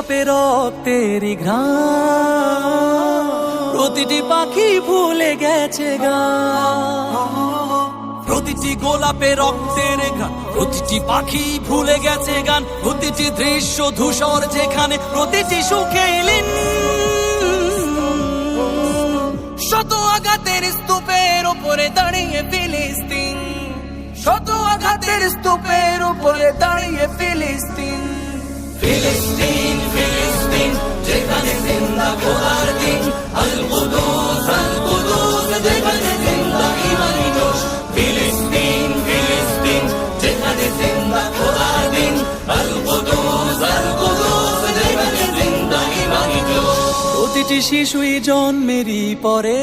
গোলাপে রক্তেরই ঘ্রাণ, প্রতিটি পাখি ভুলে গেছে গান। প্রতিটি গোলাপে রক্তের গান, প্রতিটি পাখি ভুলে গেছে গান, প্রতিটি দৃশ্য ধূসর যেখানে, প্রতিটি সুখে লীন। শত আঘাতের স্তূপের উপরে দাঁড়িয়ে ফিলিস্তিন, শত আঘাতের স্তূপের উপরে দাঁড়িয়ে ফিলিস্তিন। ফিলিস্তিন ফিলিস্তিন যেখানে জিন্দা খোদার দিন, আল কুদুস যেখানে জিন্দা ইমানি জোশ। ফিলিস্তিন ফিলিস্তিন যেখানে জিন্দা খোদার দিন, আল কুদুস যেখানে জিন্দা ইমানি জোশ। প্রতিটি শিশুই জন্মেরই পরে